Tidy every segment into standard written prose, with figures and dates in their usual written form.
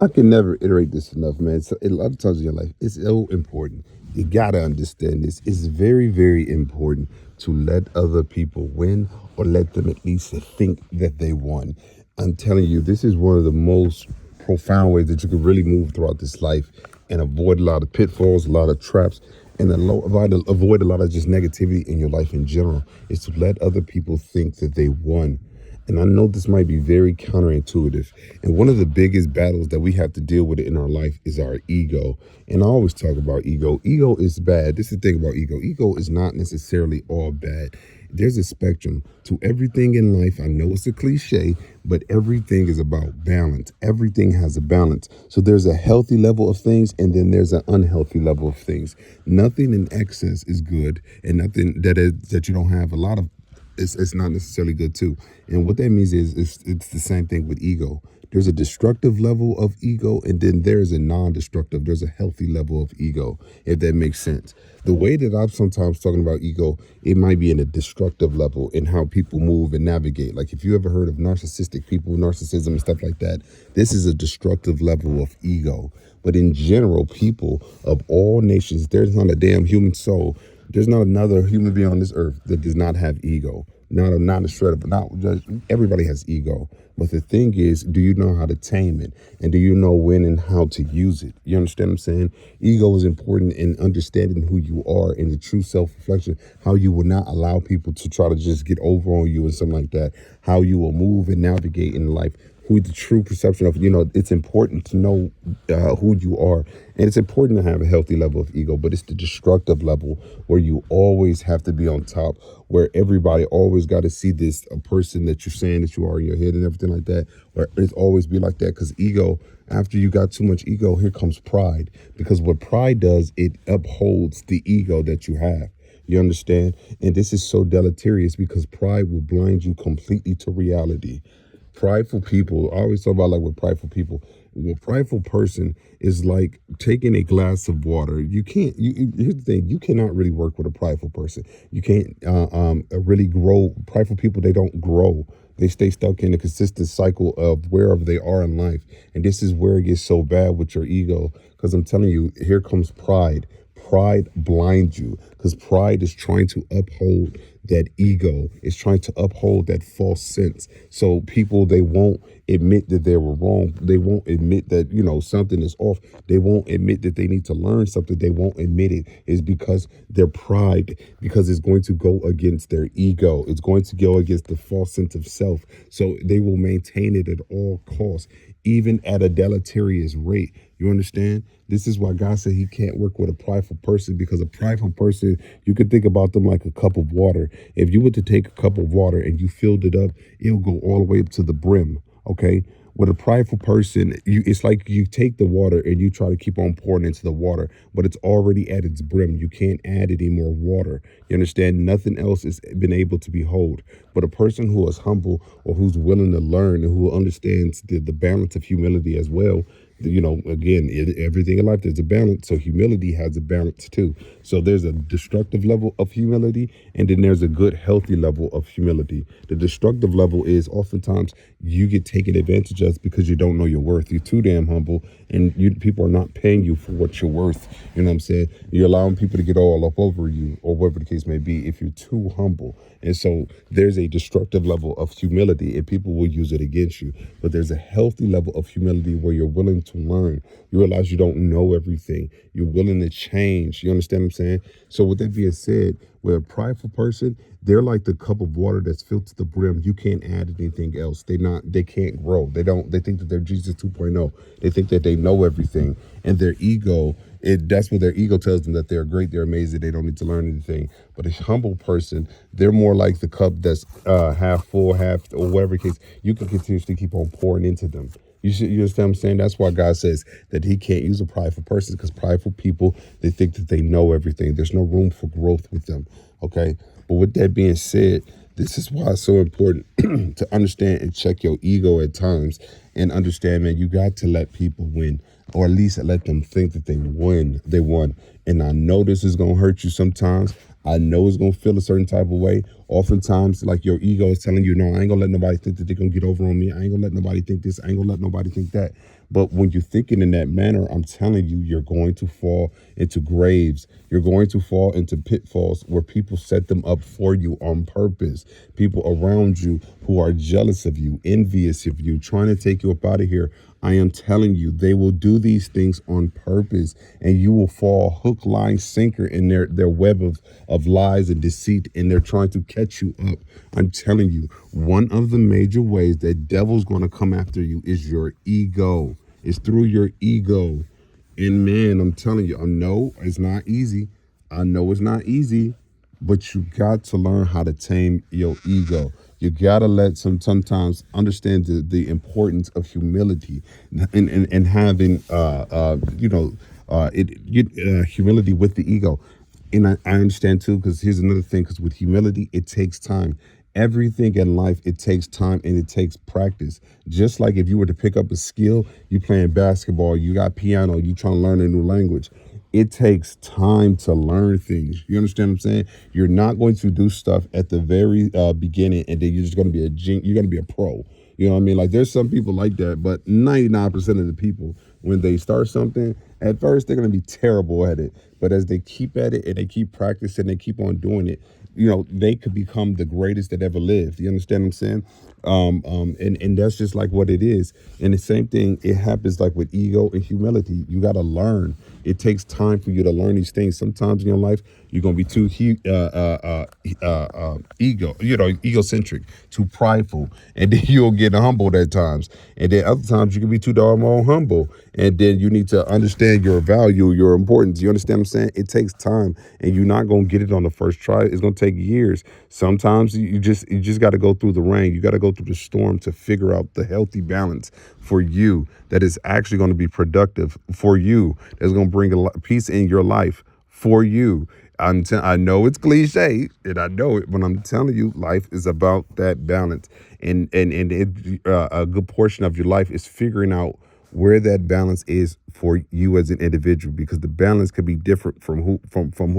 I can never iterate this enough, man. So, a lot of times in your life, it's so important. You gotta understand this. It's very, very important to let other people win, or let them at least think that they won. I'm telling you, this is one of the most profound ways that you can really move throughout this life and avoid a lot of pitfalls, a lot of traps, and avoid a lot of just negativity in your life in general. Is to let other people think that they won. And I know this might be very counterintuitive. And one of the biggest battles that we have to deal with in our life is our ego. And I always talk about ego. Ego is bad. This is the thing about ego. Ego is not necessarily all bad. There's a spectrum to everything in life. I know it's a cliche, but everything is about balance. Everything has a balance. So there's a healthy level of things, and then there's an unhealthy level of things. Nothing in excess is good, and nothing that you don't have a lot of, it's not necessarily good too. And what that means is it's the same thing with ego. There's a destructive level of ego, and then there's a non-destructive, there's a healthy level of ego, if that makes sense. The way that I'm sometimes talking about ego, it might be in a destructive level in how people move and navigate. Like if you ever heard of narcissistic people, narcissism and stuff like that, this is a destructive level of ego. But in general, people of all nations, there's not a damn human soul, there's not another human being on this earth that does not have ego. Not a shred of, not just, everybody has ego. But the thing is, do you know how to tame it? And do you know when and how to use it? You understand what I'm saying? Ego is important in understanding who you are and the true self-reflection, how you will not allow people to try to just get over on you and something like that, how you will move and navigate in life, who the true perception of, it's important to know who you are. And it's important to have a healthy level of ego, but it's the destructive level where you always have to be on top, where everybody always got to see this a person that you're saying that you are in your head and everything like that, or it's always be like that. Because ego, after you got too much ego, here comes pride. Because what pride does, it upholds the ego that you have. You understand? And this is so deleterious because pride will blind you completely to reality. Prideful people, I always talk about like with prideful people, a prideful person is like taking a glass of water. You can't, here's the thing, you cannot really work with a prideful person. You can't really grow. Prideful people, they don't grow. They stay stuck in a consistent cycle of wherever they are in life. And this is where it gets so bad with your ego. Because I'm telling you, here comes pride. Pride blinds you because pride is trying to uphold that ego. It's trying to uphold that false sense. So people, they won't admit that they were wrong. They won't admit that, something is off. They won't admit that they need to learn something. They won't admit it. Is because their pride, because it's going to go against their ego. It's going to go against the false sense of self. So they will maintain it at all costs, even at a deleterious rate. You understand? This is why God said he can't work with a prideful person, because a prideful person, you could think about them like a cup of water. If you were to take a cup of water and you filled it up, it'll go all the way up to the brim. Okay. With a prideful person, it's like you take the water and you try to keep on pouring into the water, but it's already at its brim. You can't add any more water. You understand? Nothing else has been able to be hold. But a person who is humble, or who's willing to learn, and who understands the balance of humility as well, again, in everything in life, there's a balance. So humility has a balance too. So there's a destructive level of humility, and then there's a good, healthy level of humility. The destructive level is oftentimes you get taken advantage of because you don't know your worth. You're too damn humble, and people are not paying you for what you're worth. You know what I'm saying? You're allowing people to get all up over you, or whatever the case may be, if you're too humble. And so there's a destructive level of humility, and people will use it against you. But there's a healthy level of humility where you're willing to learn. You realize you don't know everything. You're willing to change. You understand what I'm saying? So with that being said, with a prideful person, they're like the cup of water that's filled to the brim. You can't add anything else. They can't grow. They think that they're Jesus 2.0. They think that they know everything. And their ego, that's what their ego tells them, that they're great, they're amazing, they don't need to learn anything. But a humble person, they're more like the cup that's half full, half, or whatever case. You can continuously keep on pouring into them. You understand what I'm saying? That's why God says that he can't use a prideful person, because prideful people, they think that they know everything. There's no room for growth with them. Okay. But with that being said, this is why it's so important to understand and check your ego at times, and understand, man, you got to let people win, or at least let them think that they won. And I know this is going to hurt you sometimes. I know it's going to feel a certain type of way. Oftentimes, like, your ego is telling you, no, I ain't going to let nobody think that they're going to get over on me. I ain't going to let nobody think this. I ain't going to let nobody think that. But when you're thinking in that manner, I'm telling you, you're going to fall into graves. You're going to fall into pitfalls where people set them up for you on purpose. People around you who are jealous of you, envious of you, trying to take you up out of here. I am telling you, they will do these things on purpose, and you will fall hook, line, sinker in their web of lies and deceit, and they're trying to catch you up. I'm telling you, one of the major ways that devil's going to come after you is your ego. It's through your ego. And man, I'm telling you, I know it's not easy. I know it's not easy, but you got to learn how to tame your ego. You gotta let sometimes understand the importance of humility and having humility with the ego. And I understand too, because here's another thing, because with humility, it takes time. Everything in life, it takes time and it takes practice. Just like if you were to pick up a skill, you playing basketball, you got piano, you trying to learn a new language. It takes time to learn things. You understand what I'm saying? You're not going to do stuff at the very beginning and then you're just going to be you're going to be a pro. You know what I mean? Like there's some people like that, but 99% of the people, when they start something, at first they're going to be terrible at it. But as they keep at it and they keep practicing, they keep on doing it, they could become the greatest that ever lived. You understand what I'm saying? And that's just like what it is. And the same thing, it happens like with ego and humility. You got to learn. It takes time for you to learn these things. Sometimes in your life, you're gonna be too egocentric, too prideful, and then you'll get humbled at times. And then other times you can be too doggone humble, and then you need to understand your value, your importance. You understand what I'm saying? It takes time, and you're not gonna get it on the first try. It's gonna take years. Sometimes you just got to go through the rain. You got to go through the storm to figure out the healthy balance for you that is actually going to be productive for you. That's going to bring peace in your life for you. I know it's cliche, and I know it, but I'm telling you, life is about that balance, a good portion of your life is figuring out where that balance is for you as an individual, because the balance could be different from who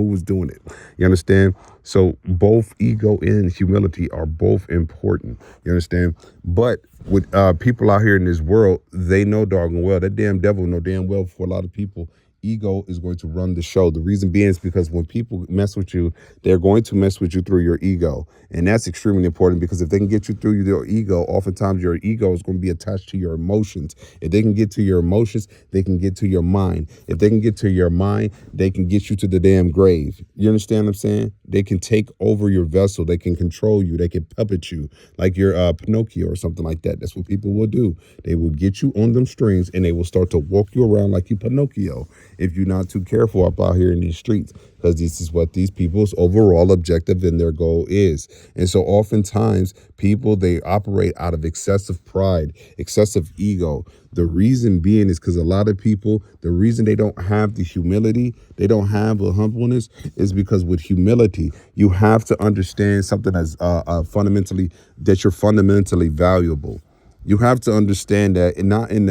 was doing it. You understand? So both ego and humility are both important. You understand? But with people out here in this world, they know doggone well that damn devil know damn well for a lot of people, ego is going to run the show. The reason being is because when people mess with you, they're going to mess with you through your ego. And that's extremely important, because if they can get you through your ego, oftentimes your ego is going to be attached to your emotions. If they can get to your emotions, they can get to your mind. If they can get to your mind, they can get you to the damn grave. You understand what I'm saying? They can take over your vessel. They can control you. They can puppet you like you're Pinocchio or something like that. That's what people will do. They will get you on them strings and they will start to walk you around like you Pinocchio if you're not too careful up out here in these streets, because this is what these people's overall objective and their goal is. And so oftentimes people, they operate out of excessive pride, excessive ego. The reason being is because a lot of people, the reason they don't have the humility, they don't have the humbleness, is because with humility, you have to understand something as that you're fundamentally valuable. You have to understand that, and not in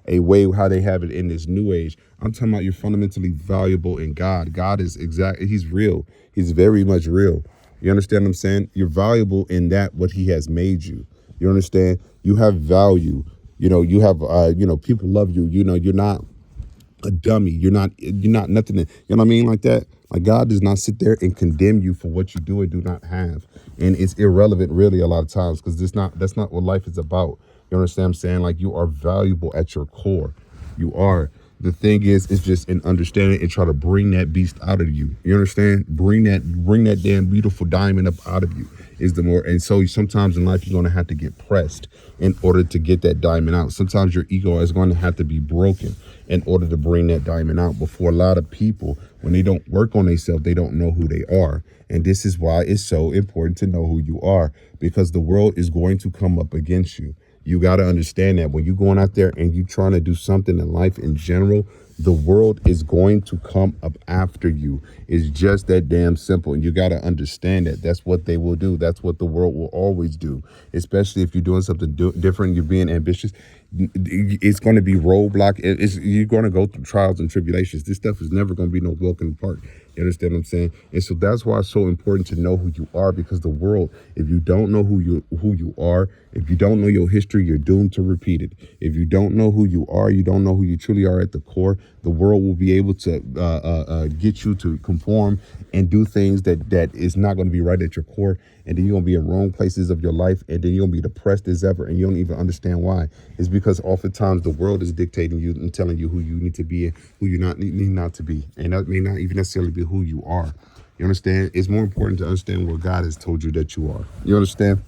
a way how they have it in this new age. I'm talking about you're fundamentally valuable in God. God is he's real. He's very much real. You understand what I'm saying? You're valuable in that what he has made you. You understand? You have value. You have people love you. You're not a dummy. You're not nothing. You know what I mean? Like that. Like God does not sit there and condemn you for what you do or do not have. And it's irrelevant really a lot of times, because that's not what life is about. You understand what I'm saying? Like, you are valuable at your core. You are. The thing is, it's just in understanding and try to bring that beast out of you. You understand? Bring that damn beautiful diamond up out of you is the more. And so sometimes in life, you're going to have to get pressed in order to get that diamond out. Sometimes your ego is going to have to be broken in order to bring that diamond out. But for a lot of people, when they don't work on themselves, they don't know who they are. And this is why it's so important to know who you are, because the world is going to come up against you. You got to understand that when you're going out there and you're trying to do something in life in general, the world is going to come up after you. It's just that damn simple. And you got to understand that that's what they will do. That's what the world will always do, especially if you're doing something different, you're being ambitious. It's going to be roadblock. You're going to go through trials and tribulations. This stuff is never going to be no walk in the park. You understand what I'm saying? And so that's why it's so important to know who you are, because the world, if you don't know who you are, if you don't know your history, you're doomed to repeat it. If you don't know who you are, you don't know who you truly are at the core, the world will be able to get you to conform and do things that is not going to be right at your core. And then you're going to be in wrong places of your life, and then you're going to be depressed as ever, and you don't even understand why. It's because oftentimes the world is dictating you and telling you who you need to be and who you need not to be. And that may not even necessarily be who you are. You understand? It's more important to understand what God has told you that you are. You understand?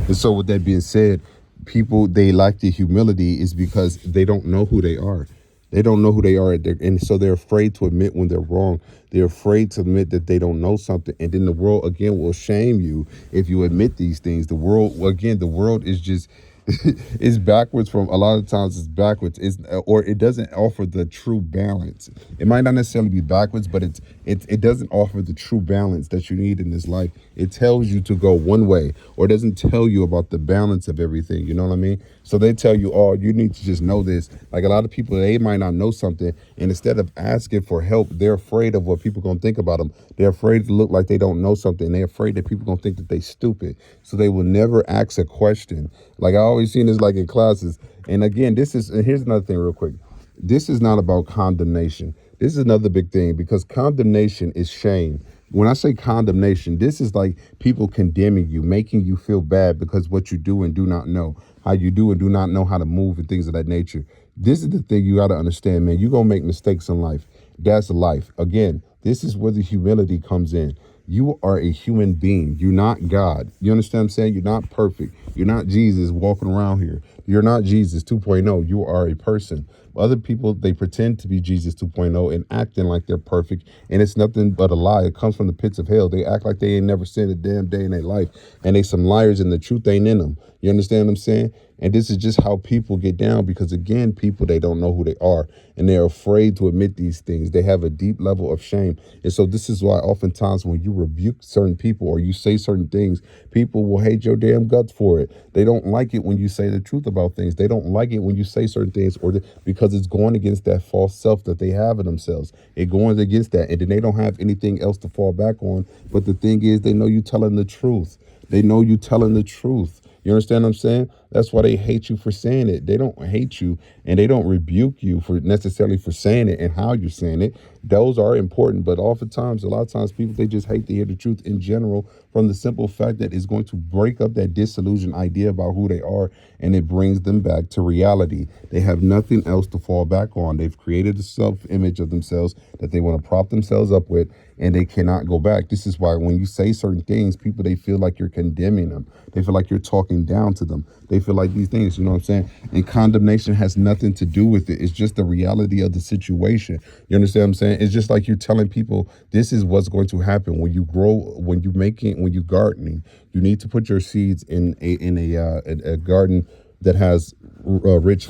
And so with that being said, people, they lack the humility is because they don't know who they are. They don't know who they are, and so they're afraid to admit when they're wrong. They're afraid to admit that they don't know something, and then the world again will shame you if you admit these things. The world is just it's backwards. From a lot of times it's backwards. Or it doesn't offer the true balance. It might not necessarily be backwards, but it doesn't offer the true balance that you need in this life. It tells you to go one way, or it doesn't tell you about the balance of everything. You know what I mean? So they tell you, oh, you need to just know this. Like a lot of people, they might not know something, and instead of asking for help, they're afraid of what people are going to think about them. They're afraid to look like they don't know something. They're afraid that people are going to think that they stupid. So they will never ask a question. Like I always seen this like in classes. And again, here's another thing real quick. This is not about condemnation. This is another big thing, because condemnation is shame. When I say condemnation, this is like people condemning you, making you feel bad because what you do and do not know, how you do and do not know how to move and things of that nature. This is the thing you got to understand, man. You're going to make mistakes in life. That's life. Again, this is where the humility comes in. You are a human being. You're not God. You understand what I'm saying? You're not perfect. You're not Jesus walking around here. You're not Jesus 2.0. You are a person. Other people, they pretend to be Jesus 2.0 and acting like they're perfect. And it's nothing but a lie. It comes from the pits of hell. They act like they ain't never sinned a damn day in their life. And they some liars, and the truth ain't in them. You understand what I'm saying? And this is just how people get down, because again, people, they don't know who they are, and they're afraid to admit these things. They have a deep level of shame. And so this is why oftentimes when you rebuke certain people or you say certain things, people will hate your damn guts for it. They don't like it when you say the truth about things. They don't like it when you say certain things, because it's going against that false self that they have in themselves. It goes against that, and then they don't have anything else to fall back on. But the thing is, they know you telling the truth. They know you telling the truth. You understand what I'm saying? That's why they hate you for saying it. They don't hate you, and they don't rebuke you for necessarily for saying it and how you're saying it. Those are important, but oftentimes, a lot of times people, they just hate to hear the truth in general, from the simple fact that it's going to break up that disillusioned idea about who they are, and it brings them back to reality. They have nothing else to fall back on. They've created a self-image of themselves that they want to prop themselves up with, and they cannot go back. This is why when you say certain things, people, they feel like you're condemning them. They feel like you're talking down to them. They feel like these things, you know what I'm saying? And condemnation has nothing to do with it. It's just the reality of the situation. You understand what I'm saying? It's just like you're telling people, this is what's going to happen when you grow, when you gardening. You need to put your seeds in a garden that has rich,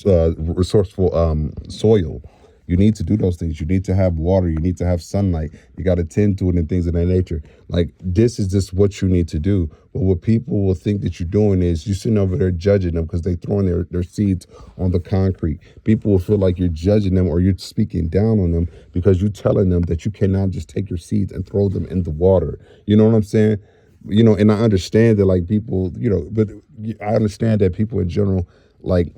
resourceful soil. You need to do those things. You need to have water. You need to have sunlight. You got to tend to it and things of that nature. Like, this is just what you need to do. But what people will think that you're doing is you're sitting over there judging them because they throwing their seeds on the concrete. People will feel like you're judging them, or you're speaking down on them because you're telling them that you cannot just take your seeds and throw them in the water. You know what I'm saying? You know, and I understand that, like, people, you know, but I understand that people in general, like,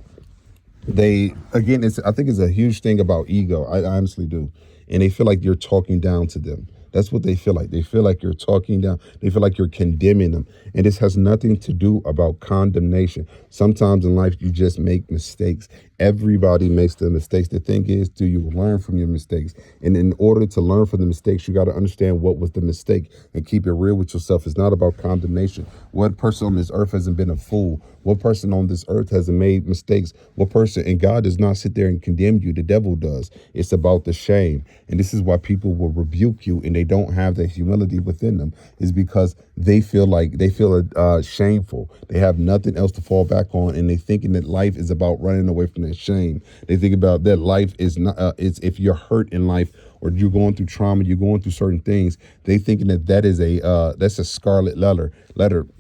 I think it's a huge thing about ego. I honestly do. And they feel like you're talking down to them. That's what they feel like. They feel like you're talking down. They feel like you're condemning them. And this has nothing to do about condemnation. Sometimes in life, you just make mistakes. Everybody makes the mistakes. The thing is, do you learn from your mistakes? And in order to learn from the mistakes, you got to understand what was the mistake and keep it real with yourself. It's not about condemnation. What person on this earth hasn't been a fool? What person on this earth hasn't made mistakes? What person? And God does not sit there and condemn you. The devil does. It's about the shame. And this is why people will rebuke you and they don't have that humility within them, is because they feel shameful. They have nothing else to fall back on, and they thinking that life is about running away from that shame. They think about that life is not. It's if you're hurt in life or you're going through trauma, you're going through certain things. They thinking that that is a that's a scarlet letter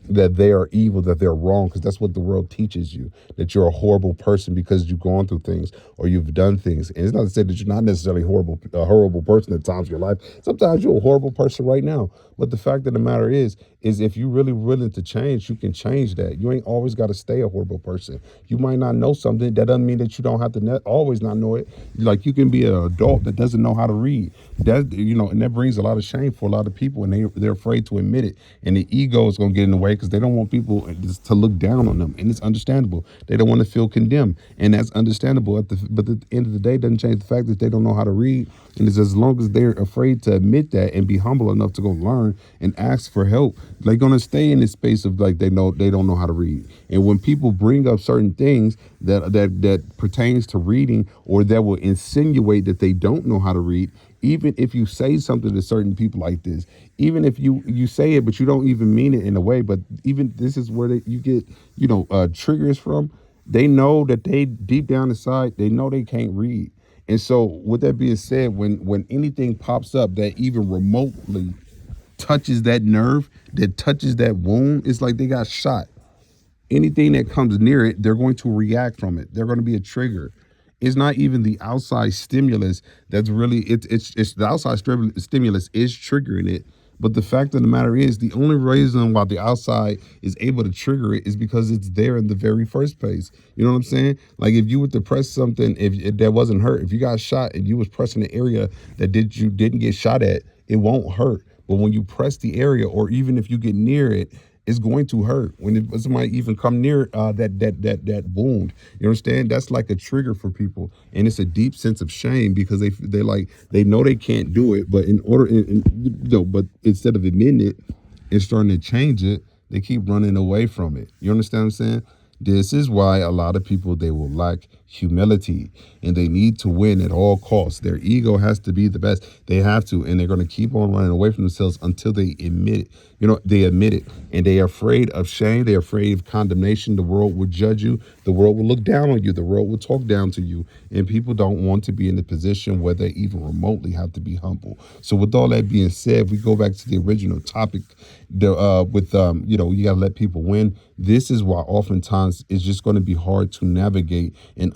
that they are evil, that they're wrong, because that's what the world teaches you, that you're a horrible person because you've gone through things or you've done things. And it's not to say that you're not necessarily a horrible person at times of your life. Sometimes you're a horrible person right now. But the fact of the matter is if you're really willing to change, you can change that. You ain't always got to stay a horrible person. You might not know something. That doesn't mean that you don't have to always not know it. Like you can be an adult that doesn't know how to read. That and that brings a lot of shame for a lot of people, and they're afraid to admit it. And the ego is going to get in the way because they don't want people to look down on them, and it's understandable. They don't want to feel condemned, and that's understandable. But at the end of the day, it doesn't change the fact that they don't know how to read. And it's as long as they're afraid to admit that and be humble enough to go learn and ask for help, they're gonna stay in this space of like they don't know how to read. And when people bring up certain things that pertains to reading or that will insinuate that they don't know how to read, even if you say something to certain people like this, even if you say it but you don't even mean it in a way, but even this is where you get triggers from. They know that they deep down inside they know they can't read. And so with that being said, when anything pops up that even remotely touches that nerve, that touches that wound, it's like they got shot. Anything that comes near it, they're going to react from it. They're going to be a trigger. It's not even the outside stimulus that's really it's the outside stimulus is triggering it. But the fact of the matter is, the only reason why the outside is able to trigger it is because it's there in the very first place. You know what I'm saying? Like if you were to press something, if that wasn't hurt, if you got shot and you was pressing the area that you didn't get shot at, it won't hurt. But when you press the area, or even if you get near it, it's going to hurt. When somebody even come near that wound, you understand? That's like a trigger for people, and it's a deep sense of shame because they know they can't do it, but but instead of admitting it and starting to change it, they keep running away from it. You understand what I'm saying? This is why a lot of people, they will lack humility and they need to win at all costs. Their ego has to be the best. They have to, and they're going to keep on running away from themselves until they admit it. They admit it, and they are afraid of shame. They're afraid of condemnation. The world will judge you. The world will look down on you. The world will talk down to you, and people don't want to be in a position where they even remotely have to be humble. So with all that being said, we go back to the original topic you got to let people win. This is why oftentimes it's just going to be hard to navigate and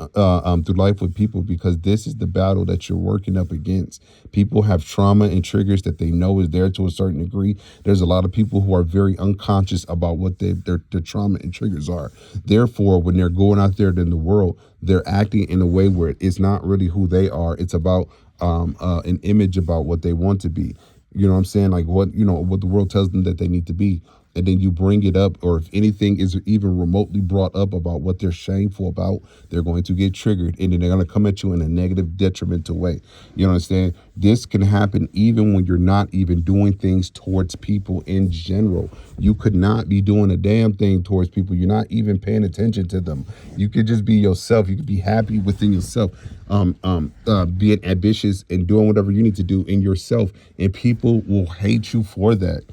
through life with people, because this is the battle that you're working up against. People have trauma and triggers that they know is there to a certain degree. There's a lot of people who are very unconscious about what their trauma and triggers are. Therefore, when they're going out there in the world, they're acting in a way where it's not really who they are. It's about an image about what they want to be. You know what I'm saying? Like what the world tells them that they need to be. And then you bring it up, or if anything is even remotely brought up about what they're shameful about, they're going to get triggered, and then they're going to come at you in a negative, detrimental way. You understand? This can happen even when you're not even doing things towards people in general. You could not be doing a damn thing towards people. You're not even paying attention to them. You could just be yourself. You could be happy within yourself, being ambitious and doing whatever you need to do in yourself, and people will hate you for that.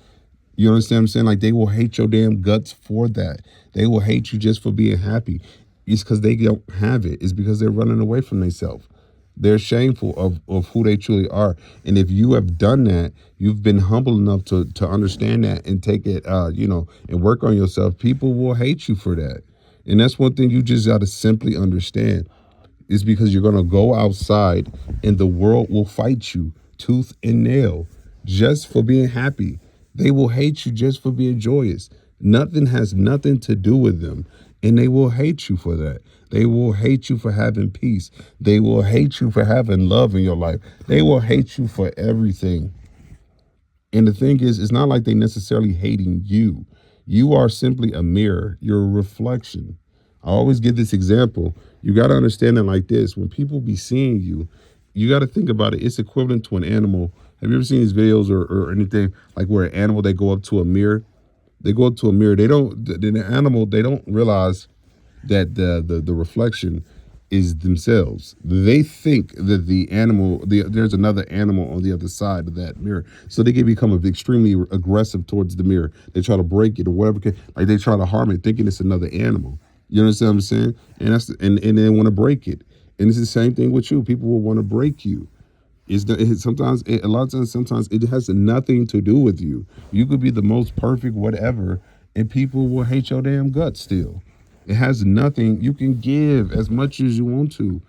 You understand what I'm saying? Like they will hate your damn guts for that. They will hate you just for being happy. It's because they don't have it. It's because they're running away from themselves. They're shameful of who they truly are. And if you have done that, you've been humble enough to understand that and take it, and work on yourself. People will hate you for that. And that's one thing you just got to simply understand, is because you're going to go outside and the world will fight you tooth and nail just for being happy. They will hate you just for being joyous. Nothing has nothing to do with them. And they will hate you for that. They will hate you for having peace. They will hate you for having love in your life. They will hate you for everything. And the thing is, it's not like they necessarily hating you. You are simply a mirror. You're a reflection. I always give this example. You got to understand it like this. When people be seeing you, you got to think about it. It's equivalent to an animal. Have you ever seen these videos or anything like where an animal, they go up to a mirror? They go up to a mirror. They don't realize that the reflection is themselves. They think that there's another animal on the other side of that mirror. So they can become extremely aggressive towards the mirror. They try to break it or whatever. Like they try to harm it, thinking it's another animal. You understand what I'm saying? And and they want to break it. And it's the same thing with you. People will want to break you. A lot of times, sometimes it has nothing to do with you. You could be the most perfect whatever, and people will hate your damn guts still. It has nothing. You can give as much as you want to,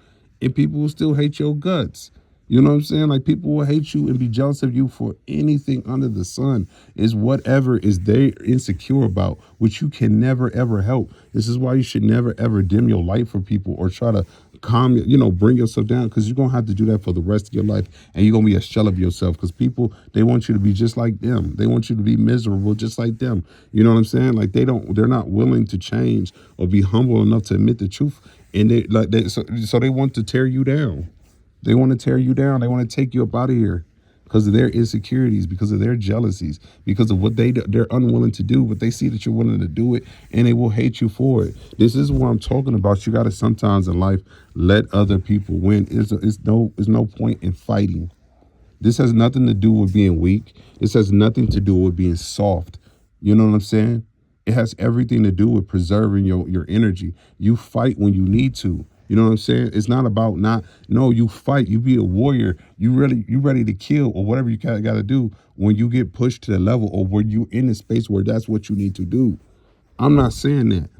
and people will still hate your guts. You know what I'm saying? Like people will hate you and be jealous of you for anything under the sun. Is whatever is they insecure about, which you can never ever help. This is why you should never ever dim your light for people or try to bring yourself down, because you're gonna have to do that for the rest of your life, and you're gonna be a shell of yourself. Because people, they want you to be just like them. They want you to be miserable just like them. You know what I'm saying? Like they're not willing to change or be humble enough to admit the truth, and so they want to tear you down. They want to tear you down. They want to take you up out of here because of their insecurities, because of their jealousies, because of what they're unwilling to do. But they see that you're willing to do it, and they will hate you for it. This is what I'm talking about. You got to sometimes in life let other people win. It's no point in fighting. This has nothing to do with being weak. This has nothing to do with being soft. You know what I'm saying? It has everything to do with preserving your energy. You fight when you need to. You know what I'm saying? It's not about not no, you fight, you be a warrior. You ready to kill or whatever you gotta do when you get pushed to the level or when you in a space where that's what you need to do. I'm not saying that.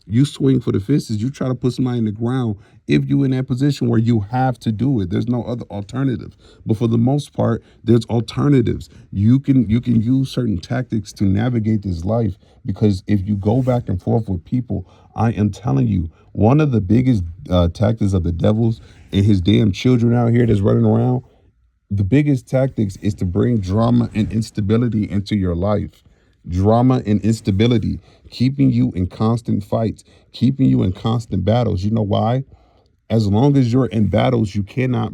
You swing for the fences. You try to put somebody in the ground if you in that position where you have to do it. There's no other alternative. But for the most part, there's alternatives. You can use certain tactics to navigate this life, because if you go back and forth with people, I am telling you, one of the biggest tactics of the devils and his damn children out here that's running around, the biggest tactics is to bring drama and instability into your life. Drama and instability, keeping you in constant fights, keeping you in constant battles. You know why? As long as you're in battles, you cannot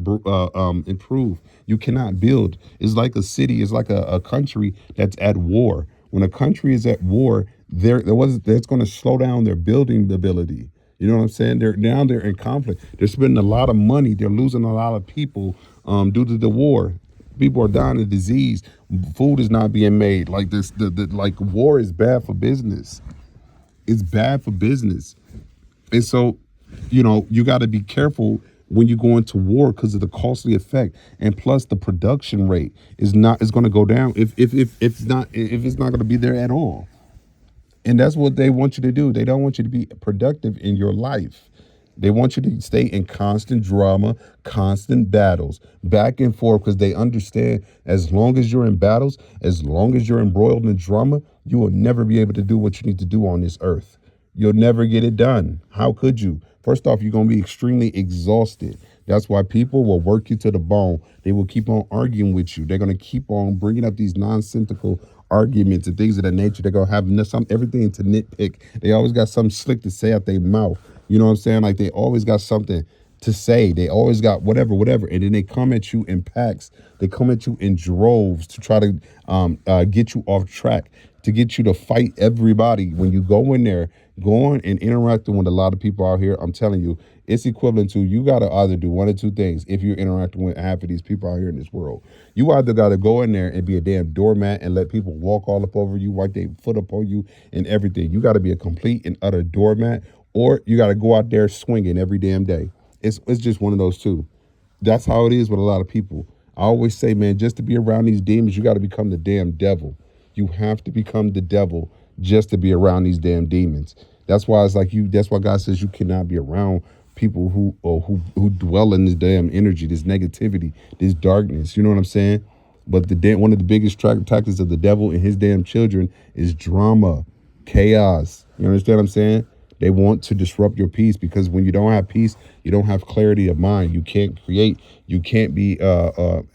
improve. You cannot build. It's like a city. It's like a country that's at war. When a country is at war, that's going to slow down their building ability. You know what I'm saying? They're in conflict. They're spending a lot of money. They're losing a lot of people due to the war. People are dying of disease. Food is not being made. Like this, like war is bad for business. It's bad for business. And so, you got to be careful when you go into war because of the costly effect, and plus the production rate is going to go down if it's not going to be there at all. And that's what they want you to do. They don't want you to be productive in your life. They want you to stay in constant drama, constant battles, back and forth, because they understand as long as you're in battles, as long as you're embroiled in drama, you will never be able to do what you need to do on this earth. You'll never get it done. How could you? First off, you're going to be extremely exhausted. That's why people will work you to the bone. They will keep on arguing with you. They're going to keep on bringing up these nonsensical arguments and things of that nature. They're going to have everything to nitpick. They always got something slick to say out their mouth. You know what I'm saying? Like they always got something to say. They always got whatever. And then they come at you in packs. They come at you in droves to try to get you off track, to get you to fight everybody. When you go in there, going and interacting with a lot of people out here, I'm telling you, it's equivalent to you got to either do one or two things if you're interacting with half of these people out here in this world. You either got to go in there and be a damn doormat and let people walk all up over you, wipe their foot up on you and everything. You got to be a complete and utter doormat, or you got to go out there swinging every damn day. It's just one of those two. That's how it is with a lot of people. I always say, man, just to be around these demons, you got to become the damn devil. You have to become the devil just to be around these damn demons. That's why it's like you. That's why God says you cannot be around people who dwell in this damn energy, this negativity, this darkness. You know what I'm saying? But one of the biggest tactics of the devil and his damn children is drama, chaos. You understand what I'm saying? They want to disrupt your peace, because when you don't have peace, you don't have clarity of mind. You can't create. You can't be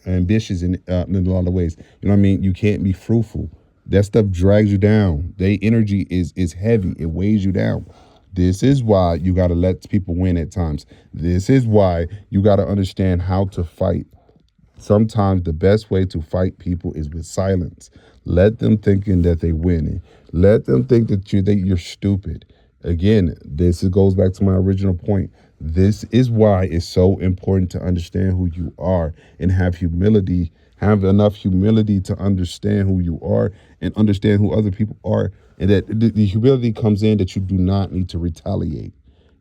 ambitious in a lot of ways. You know what I mean? You can't be fruitful. That stuff drags you down. Their energy is heavy. It weighs you down. This is why you got to let people win at times. This is why you got to understand how to fight. Sometimes the best way to fight people is with silence. Let them thinking that they winning. Let them think that you're stupid. Again, goes back to my original point. This is why it's so important to understand who you are and have humility, have enough humility to understand who you are and understand who other people are. And that the humility comes in that you do not need to retaliate.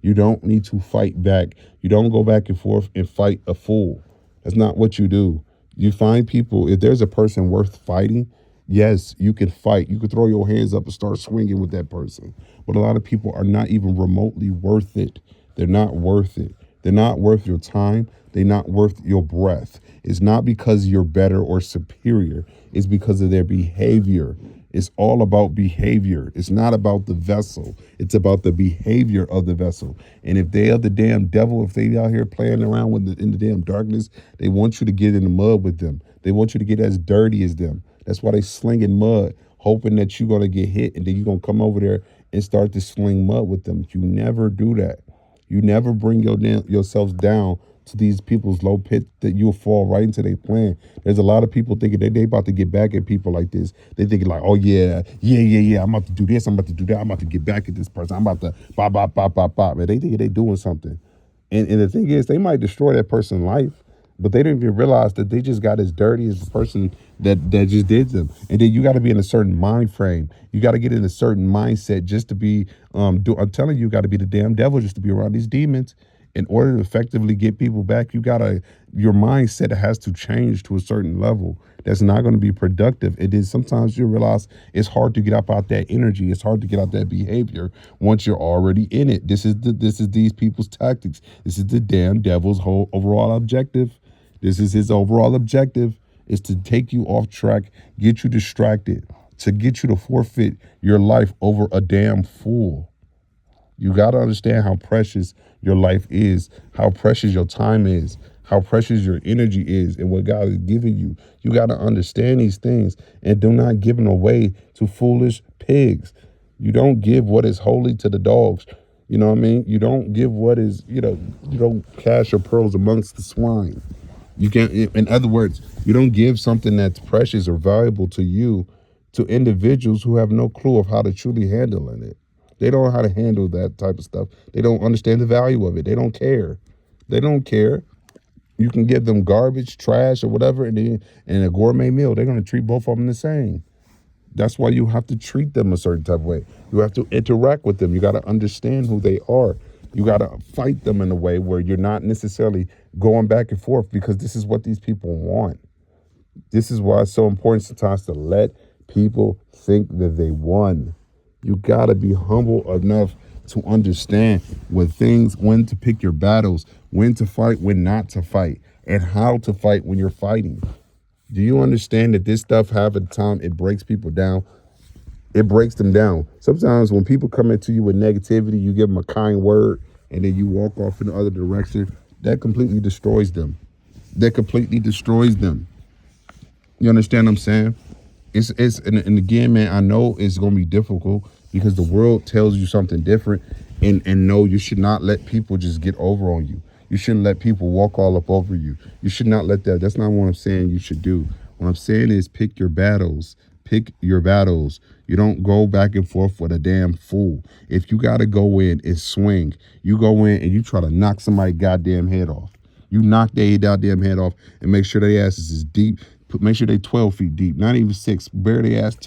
You don't need to fight back. You don't go back and forth and fight a fool. That's not what you do. You find people, if there's a person worth fighting, yes, you can fight. You can throw your hands up and start swinging with that person. But a lot of people are not even remotely worth it. They're not worth it. They're not worth your time. They're not worth your breath. It's not because you're better or superior. It's because of their behavior. It's all about behavior. It's not about the vessel. It's about the behavior of the vessel. And if they are the damn devil, if they out here playing around with in the damn darkness, they want you to get in the mud with them. They want you to get as dirty as them. That's why they slinging mud, hoping that you're gonna get hit and then you're gonna come over there and start to sling mud with them. You never do that. You never bring yourselves down to these people's low pit that you'll fall right into their plan. There's a lot of people thinking that they about to get back at people like this. They thinking like, oh yeah, I'm about to do this, I'm about to do that, I'm about to get back at this person, I'm about to bop. Man, they think they doing something. And the thing is, they might destroy that person's life, but they didn't even realize that they just got as dirty as the person that just did them. And then you got to be in a certain mind frame. You got to get in a certain mindset just to be. I'm telling you, you got to be the damn devil just to be around these demons. In order to effectively get people back, your mindset has to change to a certain level. That's not going to be productive. It is sometimes you realize it's hard to get up out that energy. It's hard to get out that behavior once you're already in it. This is these people's tactics. This is the damn devil's whole overall objective. This is his overall objective, is to take you off track, get you distracted, to get you to forfeit your life over a damn fool. You got to understand how precious your life is, how precious your time is, how precious your energy is, and what God is giving you. You got to understand these things and do not give them away to foolish pigs. You don't give what is holy to the dogs. You know what I mean? You don't give what is, you don't cast your pearls amongst the swine. You can't, in other words, you don't give something that's precious or valuable to you to individuals who have no clue of how to truly handle it. They don't know how to handle that type of stuff. They don't understand the value of it. They don't care. They don't care. You can give them garbage, trash, or whatever, and a gourmet meal. They're going to treat both of them the same. That's why you have to treat them a certain type of way. You have to interact with them. You got to understand who they are. You got to fight them in a way where you're not necessarily going back and forth, because this is what these people want. This is why it's so important sometimes to let people think that they won. You got to be humble enough to understand when to pick your battles, when to fight, when not to fight, and how to fight when you're fighting. Do you understand that this stuff, half of the time, it breaks people down? It breaks them down. Sometimes when people come into you with negativity, you give them a kind word, and then you walk off in the other direction. That completely destroys them. That completely destroys them. You understand what I'm saying? And again, man, I know it's gonna be difficult because the world tells you something different, and no, you should not let people just get over on you. You shouldn't let people walk all up over you. You should not let that. That's not what I'm saying you should do. What I'm saying is pick your battles. Pick your battles. You don't go back and forth with a damn fool. If you gotta go in and swing, you go in and you try to knock somebody's goddamn head off. You knock their goddamn head off and make sure their ass is as deep. Make sure they 12 feet deep, not even 6. Bury their ass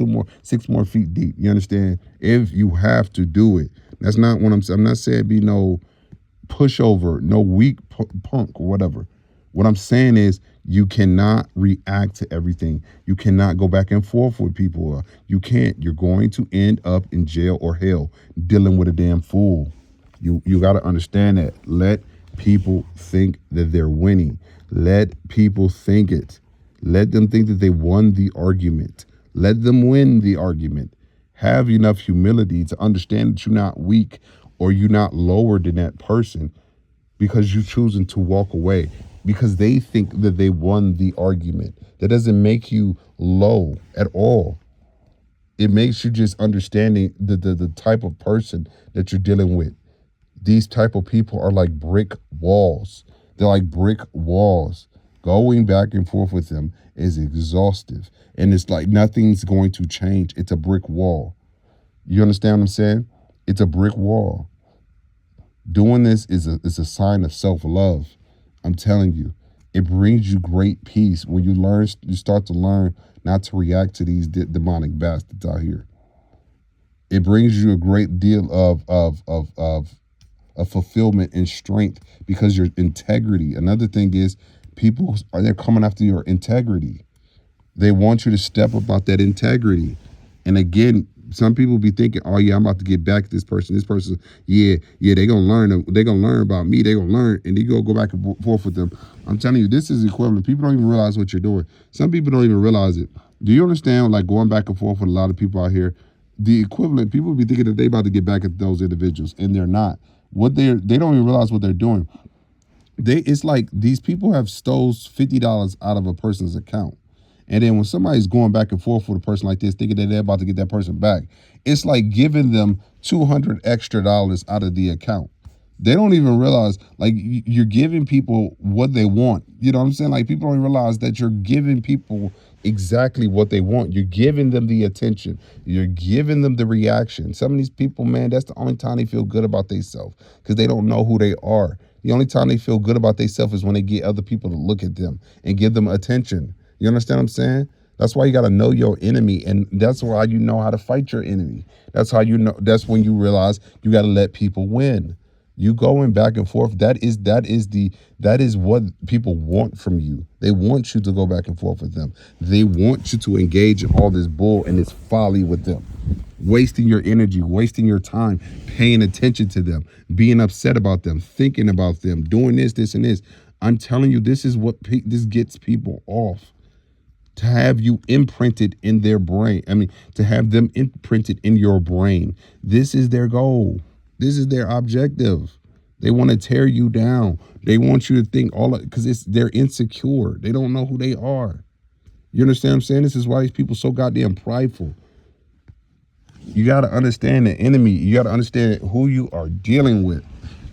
6 more feet deep. You understand? If you have to do it. That's not what I'm saying. I'm not saying be no pushover, no weak punk or whatever. What I'm saying is you cannot react to everything. You cannot go back and forth with people. You can't. You're going to end up in jail or hell dealing with a damn fool. You got to understand that. Let people think that they're winning. Let people think it. Let them think that they won the argument. Let them win the argument. Have enough humility to understand that you're not weak or you're not lower than that person because you're choosing to walk away because they think that they won the argument. That doesn't make you low at all. It makes you just understanding the type of person that you're dealing with. These type of people are like brick walls. They're like brick walls. Going back and forth with them is exhaustive. And it's like nothing's going to change. It's a brick wall. You understand what I'm saying? It's a brick wall. Doing this is a sign of self-love. I'm telling you, it brings you great peace when you start to learn not to react to these demonic bastards out here. It brings you a great deal of fulfillment and strength because your integrity. Another thing is people are they're coming after your integrity. They want you to step about that integrity. And again, some people be thinking, "Oh yeah, I'm about to get back at this person. This person, yeah, they gonna learn. They gonna learn about me. They gonna learn, and you go back and forth with them." I'm telling you, this is equivalent. People don't even realize what you're doing. Some people don't even realize it. Do you understand? Like going back and forth with a lot of people out here, the equivalent. People be thinking that they about to get back at those individuals, and they're not. They don't even realize what they're doing. It's like these people have stole $50 out of a person's account. And then when somebody's going back and forth with a person like this, thinking that they're about to get that person back, it's like giving them $200 extra out of the account. They don't even realize, like, you're giving people what they want. You know what I'm saying? Like, people don't realize that you're giving people exactly what they want. You're giving them the attention. You're giving them the reaction. Some of these people, man, that's the only time they feel good about themselves because they don't know who they are. The only time they feel good about themselves is when they get other people to look at them and give them attention. You understand what I'm saying? That's why you got to know your enemy, and that's why you know how to fight your enemy. That's how you know. That's when you realize you got to let people win. You going back and forth. That is what people want from you. They want you to go back and forth with them. They want you to engage in all this bull and this folly with them, wasting your energy, wasting your time, paying attention to them, being upset about them, thinking about them, doing this, and this. I'm telling you, this is what this gets people off. To have you imprinted in their brain. I mean, to have them imprinted in your brain. This is their goal. This is their objective. They want to tear you down. They want you to think because they're insecure. They don't know who they are. You understand what I'm saying? This is why these people are so goddamn prideful. You got to understand the enemy. You got to understand who you are dealing with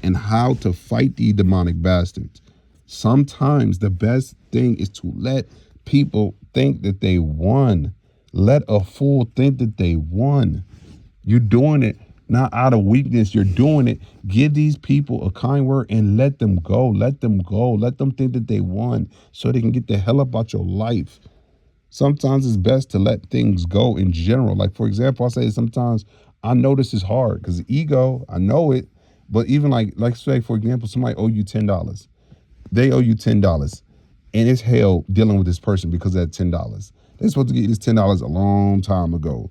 and how to fight these demonic bastards. Sometimes the best thing is to let people think that they won. Let a fool think that they won. You're doing it not out of weakness. You're doing it. Give these people a kind word and let them go. Let them go. Let them think that they won so they can get the hell up out your life. Sometimes it's best to let things go in general. Like, for example, I say sometimes I know this is hard because ego, I know it. But even like say, for example, somebody owe you $10. They owe you $10. And it's hell dealing with this person because of that $10. They're supposed to get this $10 a long time ago.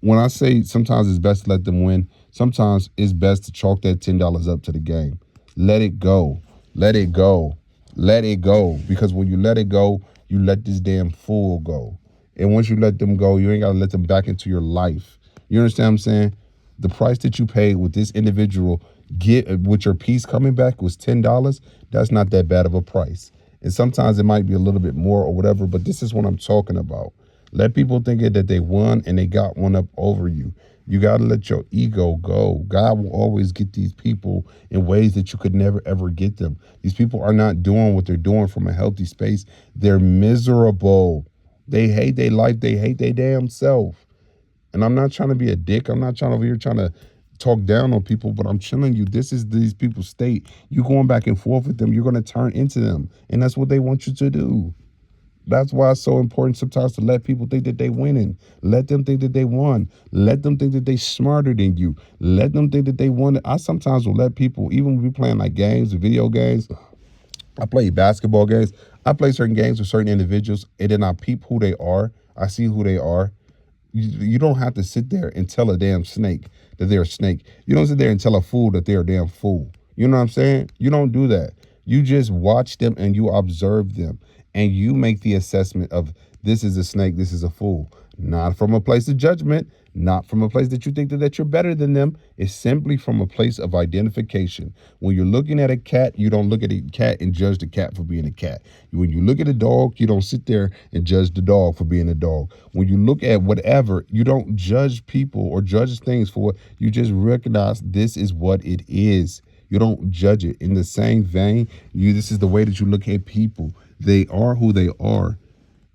When I say sometimes it's best to let them win, sometimes it's best to chalk that $10 up to the game. Let it go. Let it go. Let it go. Because when you let it go, you let this damn fool go. And once you let them go, you ain't got to let them back into your life. You understand what I'm saying? The price that you paid with this individual, with your piece coming back was $10. That's not that bad of a price. And sometimes it might be a little bit more or whatever, but this is what I'm talking about. Let people think that they won and they got one up over you. You got to let your ego go. God will always get these people in ways that you could never, ever get them. These people are not doing what they're doing from a healthy space. They're miserable. They hate their life. They hate their damn self. And I'm not trying to be a dick. I'm not trying over here trying to talk down on people, but I'm telling you, this is these people's state. You going back and forth with them, you're going to turn into them. And that's what they want you to do. That's why it's so important sometimes to let people think that they winning. Let them think that they won. Let them think that they smarter than you. Let them think that they won. I sometimes will let people, even when we playing like games, video games, I play basketball games. I play certain games with certain individuals, and then I peep who they are. I see who they are. You don't have to sit there and tell a damn snake that they're a snake. You don't sit there and tell a fool that they're a damn fool. You know what I'm saying? You don't do that. You just watch them and you observe them. And you make the assessment of this is a snake, this is a fool. Not from a place of judgment, not from a place that you think that you're better than them. It's simply from a place of identification. When you're looking at a cat, you don't look at a cat and judge the cat for being a cat. When you look at a dog, you don't sit there and judge the dog for being a dog. When you look at whatever, you don't judge people or judge things for what you just recognize this is what it is. You don't judge it. In the same vein, this is the way that you look at people. They are who they are.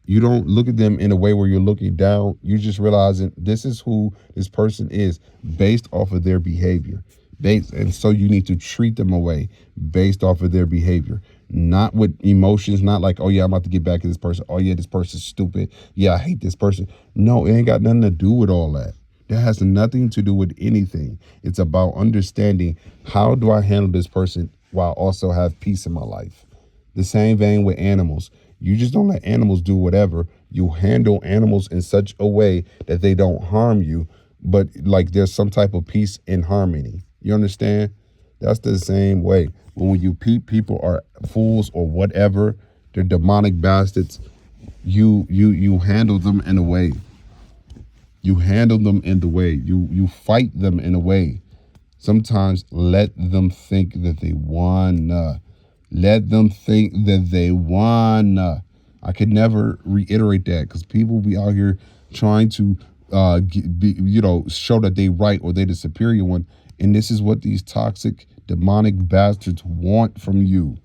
You don't look at them in a way where you're looking down. You're just realizing this is who this person is based off of their behavior, And so you need to treat them away based off of their behavior, not with emotions, not like, oh yeah, I'm about to get back at this person. Oh yeah, this person's stupid. Yeah, I hate this person. No, it ain't got nothing to do with all that. That has nothing to do with anything. It's about understanding, how do I handle this person while also have peace in my life. The same vein with animals. You just don't let animals do whatever. You handle animals in such a way that they don't harm you, but like there's some type of peace and harmony. You understand? That's the same way. But when you people are fools or whatever, they're demonic bastards, you handle them in a way. You handle them in the way. You fight them in a way. Sometimes let them think that they won. Let them think that they won. I could never reiterate that, because people be out here trying to show that they right or they the superior one. And this is what these toxic, demonic bastards want from you.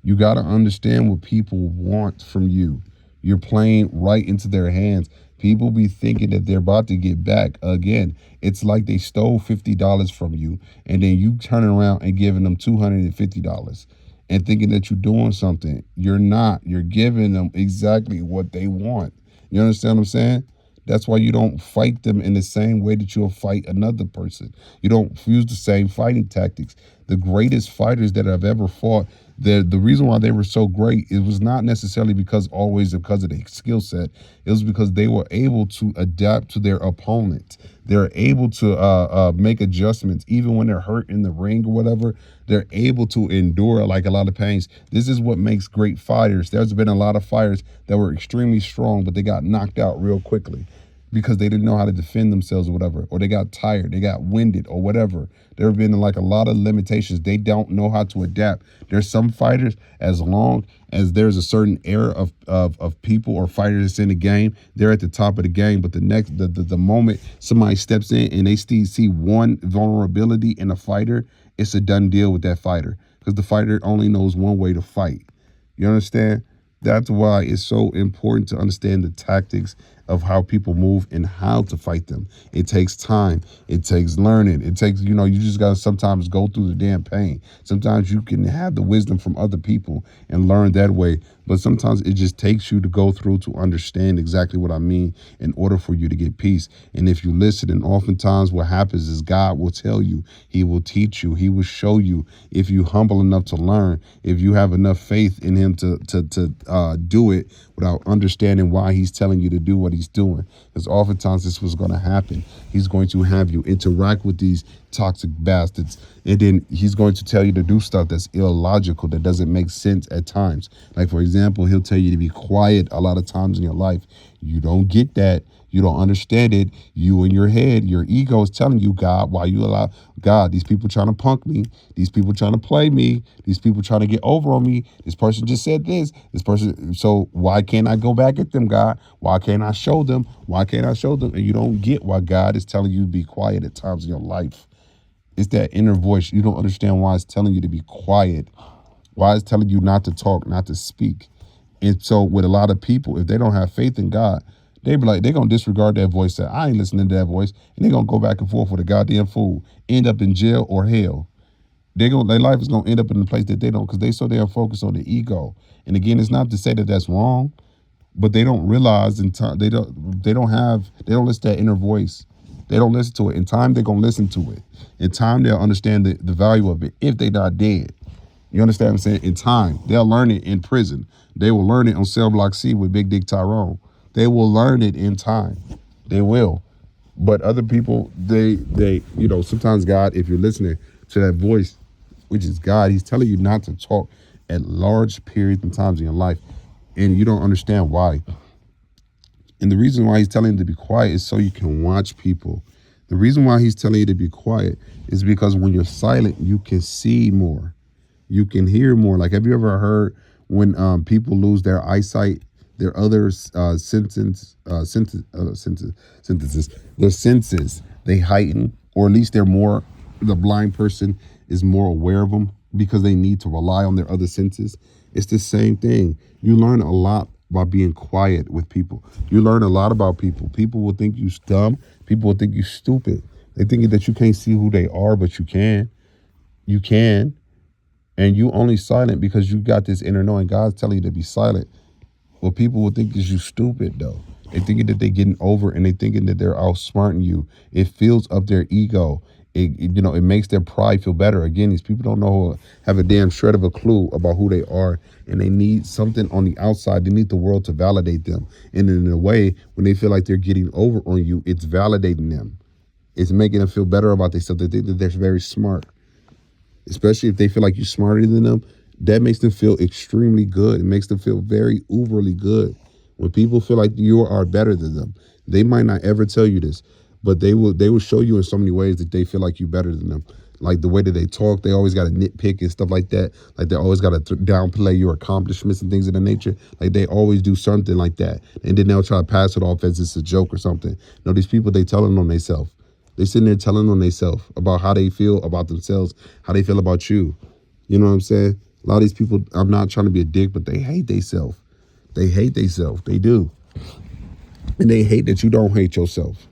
You got to understand what people want from you. You're playing right into their hands. People be thinking that they're about to get back again. It's like they stole $50 from you, and then you turning around and giving them $250 and thinking that you're doing something. You're not. You're giving them exactly what they want. You understand what I'm saying? That's why you don't fight them in the same way that you'll fight another person. You don't use the same fighting tactics. The greatest fighters that I've ever fought, the reason why they were so great, it was not necessarily because of their skill set. It was because they were able to adapt to their opponent. They're able to make adjustments even when they're hurt in the ring or whatever. They're able to endure like a lot of pains. This is what makes great fighters. There's been a lot of fighters that were extremely strong, but they got knocked out real quickly because they didn't know how to defend themselves or whatever, or they got tired, they got winded or whatever. There have been like a lot of limitations. They don't know how to adapt. There's some fighters, as long as there's a certain era of people or fighters that's in the game, they're at the top of the game. But the moment somebody steps in and they see one vulnerability in a fighter, it's a done deal with that fighter, because the fighter only knows one way to fight. You understand? That's why it's so important to understand the tactics of how people move and how to fight them. It takes time. It takes learning. It takes, you just got to sometimes go through the damn pain. Sometimes you can have the wisdom from other people and learn that way. But sometimes it just takes you to go through to understand exactly what I mean in order for you to get peace. And if you listen, and oftentimes what happens is God will tell you, he will teach you, he will show you, if you humble enough to learn, if you have enough faith in him to do it without understanding why he's telling you to do what he's doing. Because oftentimes this was going to happen. He's going to have you interact with these toxic bastards, and then he's going to tell you to do stuff that's illogical, that doesn't make sense at times. Like, for example, he'll tell you to be quiet a lot of times in your life. You don't get that. You don't understand it. You in your head, your ego is telling you, God, why you allow God, these people trying to punk me, these people trying to play me, these people trying to get over on me. This person just said this person. So why can't I go back at them, God? Why can't I show them? Why can't I show them? And you don't get why God is telling you to be quiet at times in your life. It's that inner voice. You don't understand why it's telling you to be quiet, why it's telling you not to talk, not to speak. And so with a lot of people, if they don't have faith in God, they be like, they're going to disregard that voice, say, I ain't listening to that voice. And they're going to go back and forth with a goddamn fool, end up in jail or hell. Their life is going to end up in a place that they don't, because they so damn focused on the ego. And again, it's not to say that that's wrong, but they don't realize in time, they don't listen to that inner voice. They don't listen to it. In time, they're going to listen to it. In time, they'll understand the value of it if they're not dead. You understand what I'm saying? In time, they'll learn it in prison. They will learn it on Cell Block C with Big Dick Tyrone. They will learn it in time. They will. But other people, they sometimes God, if you're listening to that voice, which is God, he's telling you not to talk at large periods and times in your life, and you don't understand why. And the reason why he's telling you to be quiet is so you can watch people. The reason why he's telling you to be quiet is because when you're silent, you can see more. You can hear more. Like, have you ever heard when people lose their eyesight, their other senses, their senses, they heighten, or at least the blind person is more aware of them because they need to rely on their other senses. It's the same thing. You learn a lot by being quiet with people. You learn a lot about people. People will think you dumb. People will think you stupid. They think that you can't see who they are, but you can. You can, and you only silent because you got this inner knowing. God's telling you to be silent. What people will think is you stupid though. They thinking that they're getting over, and they thinking that they're outsmarting you. It fills up their ego. It makes their pride feel better. Again, these people don't know, have a damn shred of a clue about who they are, and they need something on the outside. They need the world to validate them. And in a way, when they feel like they're getting over on you, it's validating them. It's making them feel better about themselves. They think that they're very smart, especially if they feel like you're smarter than them. That makes them feel extremely good. It makes them feel very uberly good. When people feel like you are better than them, they might not ever tell you this, but they will show you in so many ways that they feel like you better than them. Like the way that they talk, they always got to nitpick and stuff like that. Like they always got to downplay your accomplishments and things of that nature. Like they always do something like that, and then they'll try to pass it off as it's a joke or something. No, these people, they telling on themselves. They sitting there telling on themselves about how they feel about themselves, how they feel about you. You know what I'm saying? A lot of these people, I'm not trying to be a dick, but they hate themselves. They hate themselves. They do. And they hate that you don't hate yourself.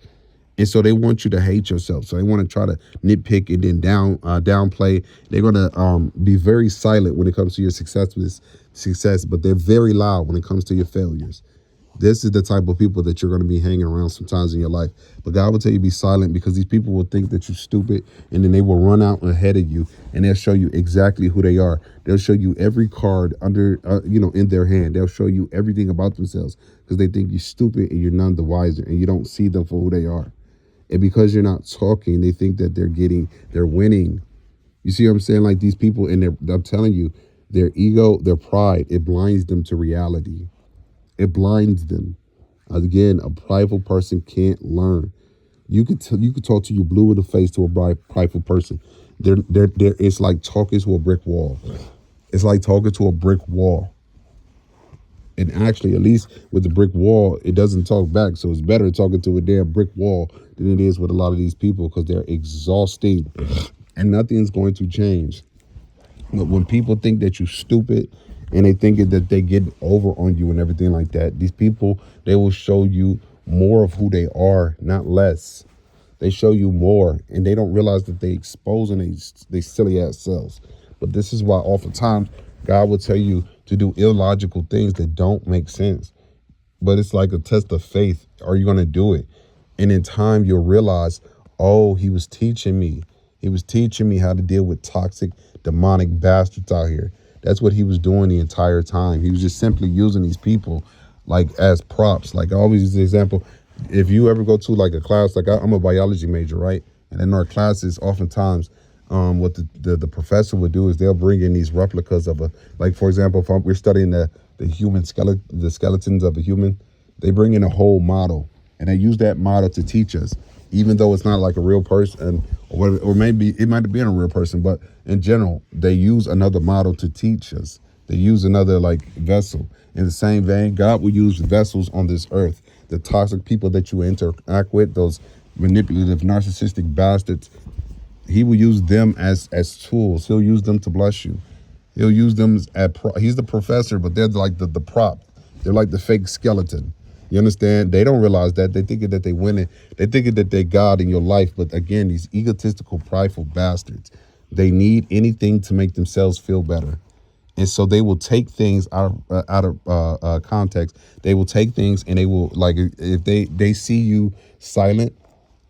And so they want you to hate yourself. So they want to try to nitpick and then downplay. They're going to be very silent when it comes to your success, but they're very loud when it comes to your failures. This is the type of people that you're going to be hanging around sometimes in your life. But God will tell you be silent, because these people will think that you're stupid, and then they will run out ahead of you, and they'll show you exactly who they are. They'll show you every card in their hand. They'll show you everything about themselves, because they think you're stupid and you're none the wiser, and you don't see them for who they are. And because you're not talking, they think that they're winning. You see what I'm saying? Like these people, and I'm telling you, their ego, their pride, it blinds them to reality. It blinds them. Again, a prideful person can't learn. You could talk to you blue in the face to a prideful person. It's like talking to a brick wall. It's like talking to a brick wall. And actually, at least with the brick wall, it doesn't talk back. So it's better talking to a damn brick wall than it is with a lot of these people, because they're exhausting and nothing's going to change. But when people think that you're stupid, and they think that they get over on you and everything like that, these people, they will show you more of who they are, not less. They show you more, and they don't realize that they exposing they silly ass selves. But this is why oftentimes God will tell you to do illogical things that don't make sense. But it's like a test of faith. Are you going to do it? And in time, you'll realize, oh, he was teaching me. He was teaching me how to deal with toxic, demonic bastards out here. That's what he was doing the entire time. He was just simply using these people like as props. Like I always use the example, if you ever go to like a class, like I'm a biology major, right? And in our classes, oftentimes, what the professor would do is they'll bring in these replicas of like for example, if we're studying the human skeleton, the skeletons of a human, they bring in a whole model, and they use that model to teach us, even though it's not like a real person, or maybe it might have been a real person, but in general, they use another model to teach us. They use another like vessel. In the same vein, God will use vessels on this earth. The toxic people that you interact with, those manipulative, narcissistic bastards, he will use them as tools. He'll use them to bless you. He'll use them he's the professor, but they're like the prop. They're like the fake skeleton. You understand? They don't realize that. They thinking that they winning. They thinking that they're God in your life. But again, these egotistical, prideful bastards, they need anything to make themselves feel better. And so they will take things out of context. They will take things, and they will, like, if they see you silent,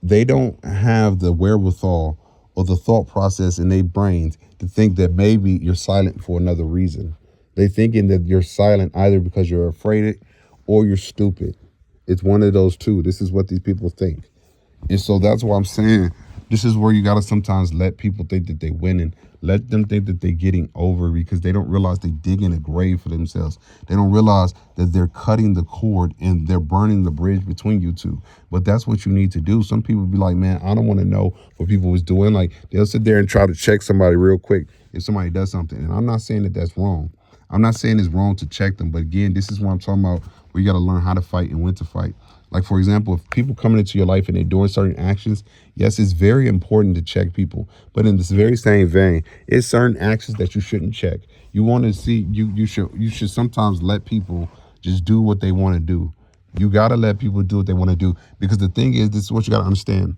they don't have the wherewithal or the thought process in their brains to think that maybe you're silent for another reason. They thinking that you're silent either because you're afraid or you're stupid. It's one of those two. This is what these people think. And so that's why I'm saying this is where you got to sometimes let people think that they're winning. Let them think that they're getting over, because they don't realize they dig in a grave for themselves. They don't realize that they're cutting the cord and they're burning the bridge between you two. But that's what you need to do. Some people be like, man, I don't want to know what people was doing. Like they'll sit there and try to check somebody real quick if somebody does something. And I'm not saying that that's wrong. I'm not saying it's wrong to check them. But again, this is what I'm talking about, where you got to learn how to fight and when to fight. Like, for example, if people coming into your life and they're doing certain actions, yes, it's very important to check people. But in this very same vein, it's certain actions that you shouldn't check. You want to see, you should sometimes let people just do what they want to do. You got to let people do what they want to do. Because the thing is, this is what you got to understand.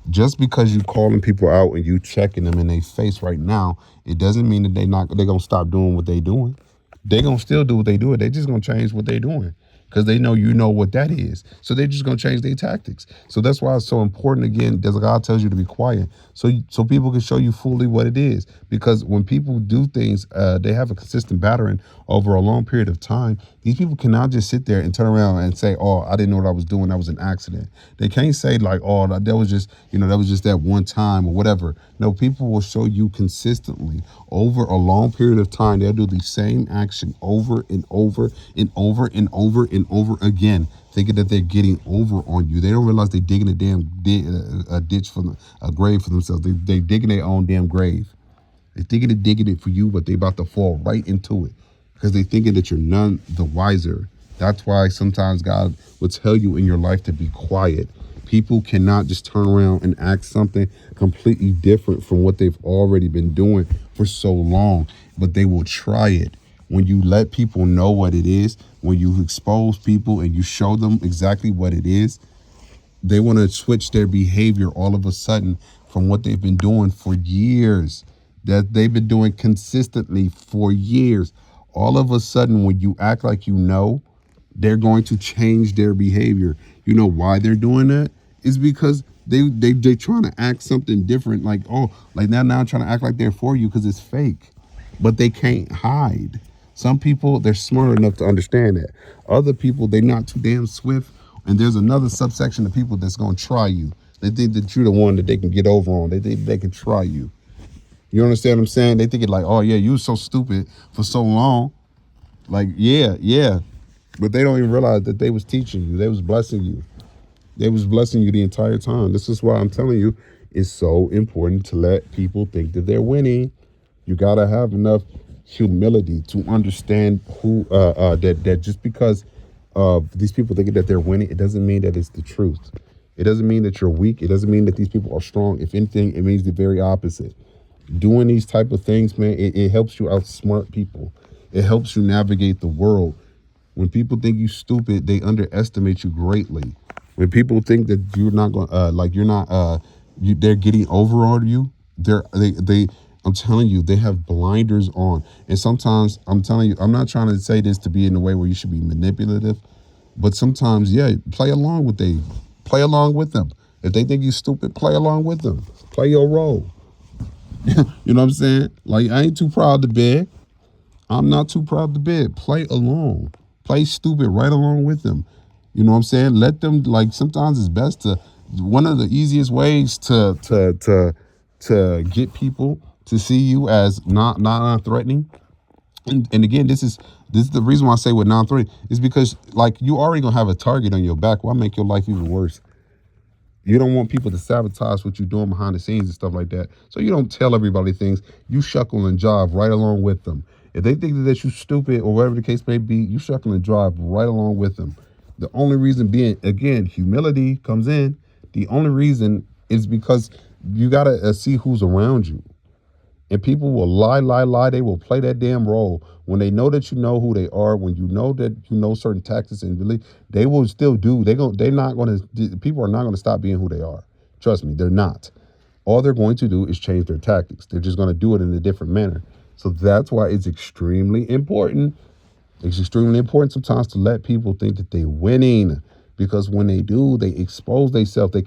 Just because you calling people out and you checking them in their face right now, it doesn't mean that they're gonna stop doing what they doing. They gonna still do what they do. They just gonna change what they doing because they know you know what that is. So they're just gonna change their tactics. So that's why it's so important. Again, that God tells you to be quiet, so people can show you fully what it is. Because when people do things, they have a consistent pattern over a long period of time. These people cannot just sit there and turn around and say, "Oh, I didn't know what I was doing. That was an accident." They can't say like, "Oh, that was just that was just that one time or whatever." No, people will show you consistently over a long period of time. They'll do the same action over and over and over and over and over again, thinking that they're getting over on you. They don't realize they're digging a damn a ditch for a grave for themselves. They digging their own damn grave. They're thinking of digging it for you, but they about to fall right into it because they thinking that you're none the wiser. That's why sometimes God will tell you in your life to be quiet. People cannot just turn around and act something completely different from what they've already been doing for so long, but they will try it. When you let people know what it is, when you expose people and you show them exactly what it is, they want to switch their behavior all of a sudden from what they've been doing for years, that they've been doing consistently for years. All of a sudden, when you act like they're going to change their behavior. You know why they're doing that? Is because they trying to act something different. Like, oh, like now trying to act like they're for you because it's fake, but they can't hide. Some people, they're smart enough to understand that. Other people, they're not too damn swift. And there's another subsection of people that's going to try you. They think that you're the one that they can get over on. They think they can try you. You understand what I'm saying? They think it like, oh yeah, you were so stupid for so long. Like, yeah. But they don't even realize that they was teaching you. They was blessing you. They was blessing you the entire time. This is why I'm telling you, it's so important to let people think that they're winning. You gotta have enough humility to understand who that just because these people thinking that they're winning, it doesn't mean that it's the truth. It doesn't mean that you're weak. It doesn't mean that these people are strong. If anything, it means the very opposite. Doing these type of things, man, it helps you outsmart people. It helps you navigate the world. When people think you stupid, they underestimate you greatly. When people think that you're not going, they're getting over on you. They. I'm telling you, they have blinders on. And sometimes I'm telling you, I'm not trying to say this to be in a way where you should be manipulative, but sometimes, yeah, play along with them. If they think you stupid, play along with them. Play your role. You know what I'm saying? Like, I ain't too proud to beg. I'm not too proud to beg. Play along. Play stupid right along with them. You know what I'm saying? Let them, like, sometimes it's best to, one of the easiest ways to get people to see you as not non-threatening. And again, this is the reason why I say with non-threatening is because, like, you already gonna have a target on your back. Why make your life even worse? You don't want people to sabotage what you're doing behind the scenes and stuff like that. So you don't tell everybody things. You shuckle and jive right along with them. If they think that you're stupid or whatever the case may be, you shuckle and drive right along with them. The only reason being, again, humility comes in. The only reason is because you got to see who's around you. And people will lie. They will play that damn role. When they know that you know who they are, when you know that you know certain tactics and belief, they will still do. They're not going to, people are not going to stop being who they are. Trust me, they're not. All they're going to do is change their tactics. They're just going to do it in a different manner. So that's why it's extremely important. It's extremely important sometimes to let people think that they're winning, because when they do, they expose themselves. They